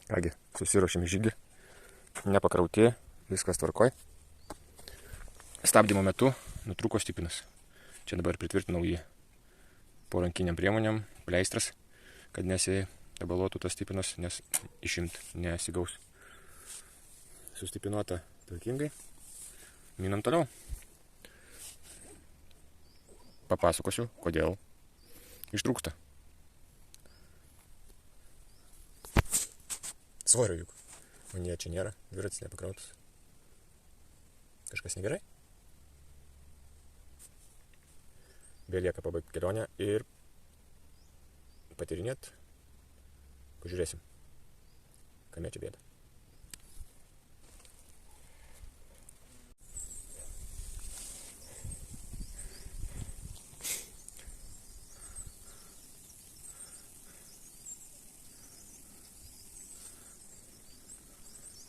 Kągi, susiruošėm žygį, nepakrauti, viskas tvarkoj. Stabdymo metu nutrūko stipinas. Čia dabar pritvirtinau jį porankiniam priemonėm, pleistras, kad nesidabaluotų tas stipinas, nes išimt nesigaus. Sustipinuota tvarkingai. Minam toliau. Papasakosiu, kodėl ištrūksta. Svorio juk. O nie, čia nėra. Dviratis nepakrautas. Kažkas negerai? Belieka pabaigti kelionę ir patyrinėt. Pažiūrėsim. Kame čia bėda.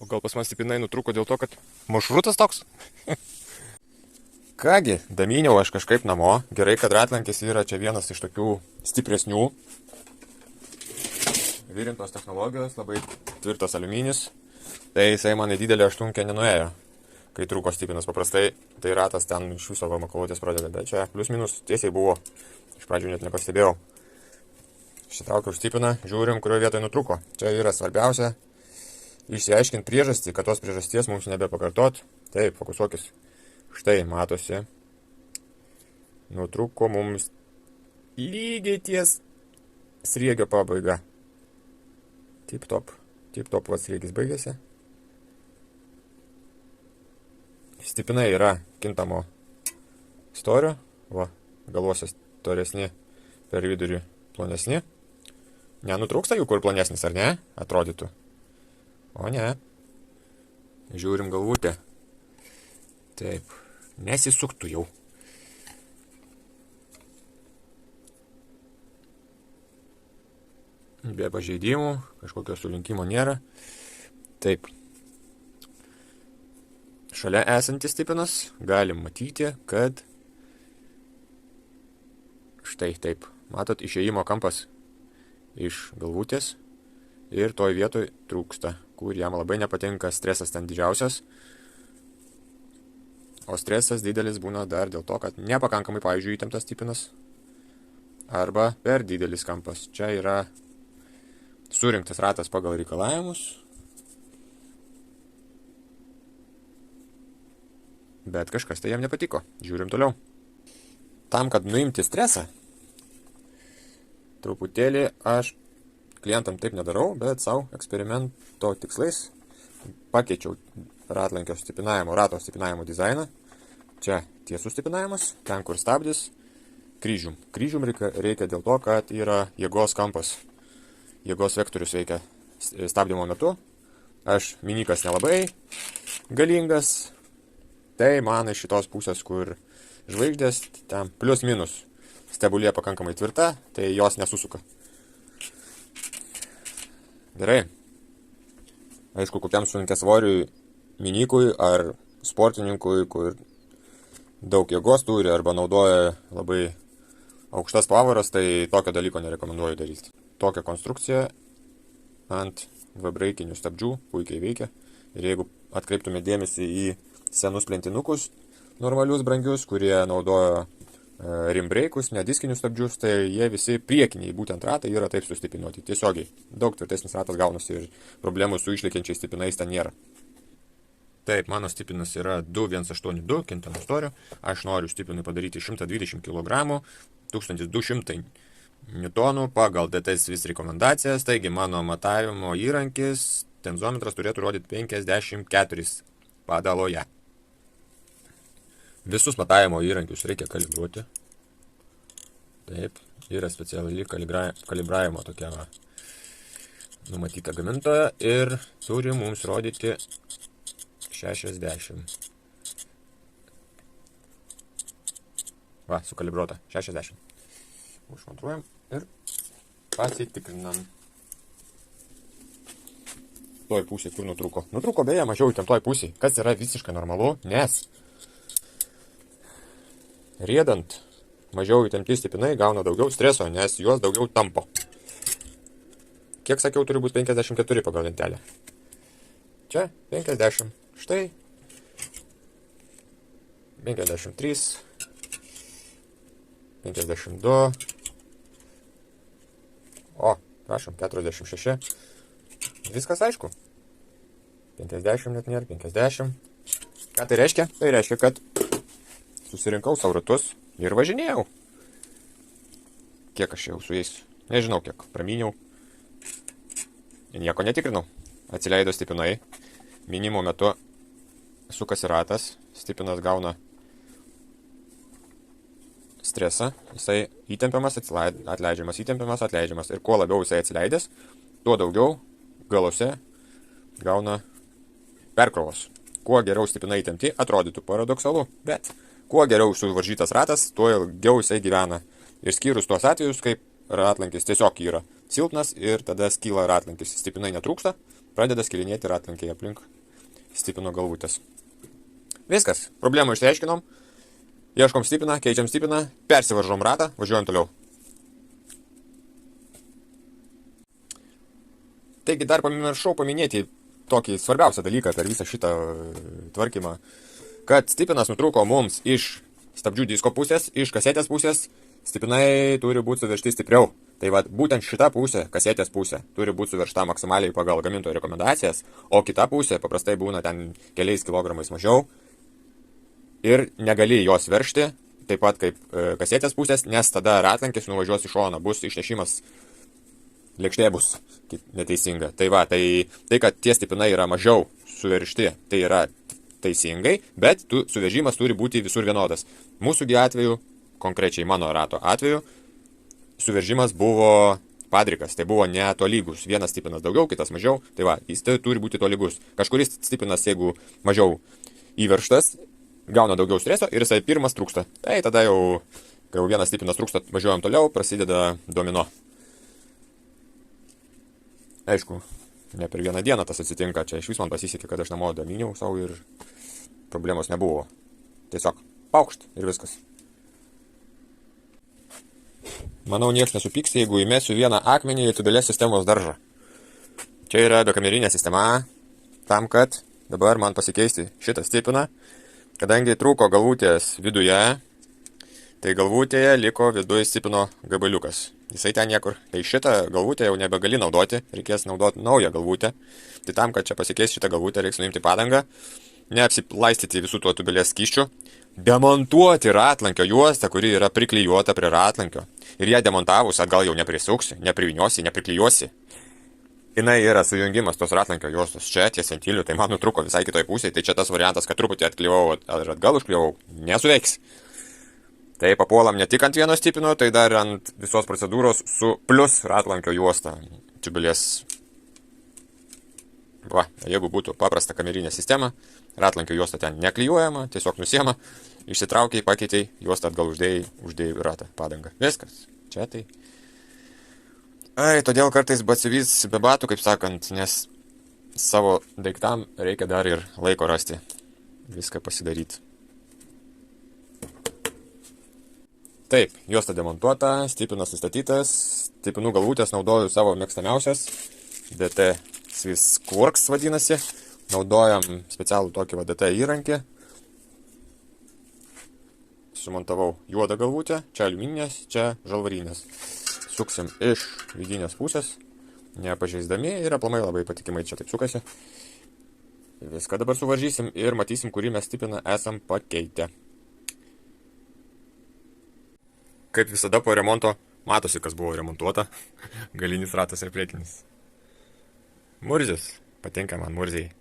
O gal pas man stipinai nutrūko dėl to, kad maršrutas toks? Kągi, damyniau aš kažkaip namo. Gerai, kad ratlankis yra čia vienas iš tokių stipresnių. Virintos technologijos, labai tvirtas aliuminis. Tai jisai man į didelę aštunkę nenuėjo, kai trūko stipinas. Paprastai tai ratas ten iš viso makalotės pradeda, bet čia plius minus tiesiai buvo. Iš pradžių net nepastebėjau. Šitraukiau stipiną, žiūrim, kurioje vietoje nutrūko. Čia yra svarbiausia. Išsiaiškinti priežastį, kad tos priežasties mums nebepakartot. Taip, fokusuokis. Štai, matosi. Nutrūko mums lygiai ties sriegio pabaiga. Tip top. Tip top va sriegis baigėsi. Stipinai yra kintamo storio. Va, galvosios toresni, per vidurį plonesni. Nenutrūksta jų kur plonesnis, ar ne? Atrodytų. O ne. Žiūrim galvutę. Taip. Nesisuktų jau. Be pažeidimų. Kažkokio sulinkimo nėra. Taip. Šalia esantis stipinas. Galim matyti, kad štai taip. Matot, išėjimo kampas iš galvutės. Ir toj vietoj trūksta, kur jam labai nepatinka, stresas ten didžiausias. O stresas didelis būna dar dėl to, kad nepakankamai, pavyzdžiui, įtemptas stipinas. Arba per didelis kampas. Čia yra surinktas ratas pagal reikalavimus. Bet kažkas tai jam nepatiko. Žiūrim toliau. Tam, kad nuimti stresą, truputėlį aš klientam taip nedarau, bet savo eksperimento tikslais pakeičiau ratlankio stipinavimo, rato stipinavimo dizainą. Čia tiesų stipinavimas, ten kur stabdis, kryžium. Kryžium reikia dėl to, kad yra jėgos kampas. Jėgos vektorius veikia stabdymo metu. Aš minikas nelabai galingas. Tai man iš šitos pusės, kur žvaigždės, ten plius minus stebulė pakankamai tvirta, tai jos nesusuka. Gerai. Aišku, kokiam sunkiasvoriui minikui ar sportininkui, kur daug jėgos turi arba naudoja labai aukštas pavaras, tai tokio dalyko nerekomenduoju daryti. Tokia konstrukcija ant V-breikinių stabdžių puikiai veikia. Ir jeigu atkreiptume dėmesį į senus plentinukus, normalius brangius, kurie naudojo rimbreikus, nediskinius stabdžius, tai jie visi priekiniai, būtent ratai yra taip sustipinuoti. Tiesiogiai. Daug tvirtesnis ratas gaunasi ir problemų su išlikiančiais stipinais ten nėra. Taip, mano stipinas yra 2182 kintamo storio. Aš noriu stipinui padaryti 120 kg, 1200 Newtonų pagal DTSVIS rekomendacijas. Taigi mano matavimo įrankis, tenzometras turėtų rodyti 54 padaloje. Visus matavimo įrankius reikia kalibruoti. Taip, yra speciali kalibravimo tokia numatyta gamintoja ir turi mums rodyti 60. Va, sukalibruota 60. Užkontruojam ir pasitikrinam. Toj pusėje, kur nutrūko. Nutrūko beje mažiau įtemptoj pusėje, kas yra visiškai normalu, nes riedant mažiau įtempti stipinai gauna daugiau streso, nes juos daugiau tampo. kiek sakiau, turi būti 54 pagal lentelę. Čia 50. Štai 53, 52, o, prašom, 46. Viskas aišku. 50 net nėra, 50. Ką tai reiškia? Tai reiškia, kad susirinkau savo ratus ir važinėjau. Kiek aš jau su jais? Nežinau kiek. Pramyniau. Nieko netikrinau. Atsileido stipinai. Mynimo metu sukasi ratas. Stipinas gauna stresą. Jisai įtempiamas, atleidžiamas, įtempiamas, atleidžiamas. Ir kuo labiau jisai atsileidęs, tuo daugiau galuose gauna perkrovos. Kuo geriau stipinai įtempti, atrodytų paradoksalu, bet kuo geriau suvaržytas ratas, tuo ilgiau jisai gyvena. Ir skyrus tuos atvejus, kaip ratlankis tiesiog yra silpnas ir tada skyla ratlankis. Stipinai netrūksta, pradeda skilinėti ratlankiai aplink stipino galvutės. Viskas, problemą išsiaiškinom. Ieškom stipiną, keičiam stipiną, persivaržom ratą, važiuojam toliau. Taigi dar pamiršau paminėti tokį svarbiausią dalyką per visą šitą tvarkymą, kad stipinas nutrūko mums iš stabdžių disko pusės, iš kasetės pusės, stipinai turi būti suveržti stipriau. Tai va, būtent šita pusė, kasetės pusė, turi būti suveržta maksimaliai pagal gamintojo rekomendacijas, o kita pusė paprastai būna ten keliais kilogramais mažiau ir negali jos veržti, taip pat kaip kasetės pusės, nes tada ratlankis nuvažiuos į šoną, bus išnešimas, lėkštė bus neteisinga. Tai va, tai kad tie stipinai yra mažiau suveržti, tai yra teisingai, bet suvežimas turi būti visur vienodas. Mūsųgi atveju, konkrečiai mano rato atveju, suveržimas buvo padrikas, tai buvo netolygus. Vienas stipinas daugiau, kitas mažiau, tai va, jis turi būti tolygus. Kažkuris stipinas, jeigu mažiau įveržtas, gauna daugiau streso ir jisai pirmas trūksta. Tai tada jau, kai jau vienas stipinas trūksta, važiuojam toliau, prasideda domino. Aišku, ne per vieną dieną tas atsitinka, čia iš vis man pasisekė, kad aš namo daminiau savo ir problemos nebuvo. Tiesiog paukšt ir viskas. Manau, nieks nesupyks, jeigu įmesiu vieną akmenį į tubelės sistemos daržą. Čia yra bekamerinė sistema, tam, kad dabar man pasikeisti šitą stipiną, kadangi trūko galvutės viduje, tai galvutėje liko viduje stipino gabaliukas. Jisai ten niekur. Tai šitą galvutę jau nebegali naudoti, reikės naudoti naują galvutę. Tai tam, kad čia pasikeis šitą galvutę, reiks nuimti padangą, neapsiplaistyti visų tuo tubelės skysčių, demontuoti ratlankio juostą, kuri yra priklijuota prie ratlankio. Ir ją demontavus atgal jau neprisuksi, nepriviniosi, nepriklijuosi. Jinai yra sujungimas tos ratlankio juostos čia, ties ventilių, tai man nutruko visai kitoj pusėje, tai čia tas variantas, kad truputį atkliuvau ar atgal užkliuvau, nesuveiks. Tai papuolam ne tik ant vieno stipino, tai dar ant visos procedūros su plus ratlankio juosta. Tubelės. Va, jeigu būtų paprasta kamerinė sistema, ratlankio juosta ten neklijuojama, tiesiog nusiema, išsitraukiai, pakeitei, juostą atgal uždėjai ratą, padangą. Viskas. Čia tai. Ai, todėl kartais batsiuvys be batų, kaip sakant, nes savo daiktam reikia dar ir laiko rasti. Viską pasidaryti. Taip, juosta demontuota, stipinas sustatytas, stipinų galvutės naudoju savo mėgstamiausias, DT Swiss Quarks vadinasi, naudojam specialų tokį DT įrankį, sumontavau juodą galvutę, čia aliumininės, čia žalvarinės, suksim iš vidinės pusės, nepažeisdami ir aplamai labai patikimai čia taip sukasi. Viską dabar suvaržysim ir matysim, kurį mes stipiną esam pakeitę. Kaip visada po remonto matosi, kas buvo remontuota. Galinis ratas ir priekinis. Murzis. Patinka man murziai.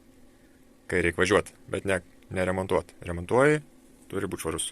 Kai reikia važiuoti, bet ne remontuoti. Remontuoji, turi būti švarus.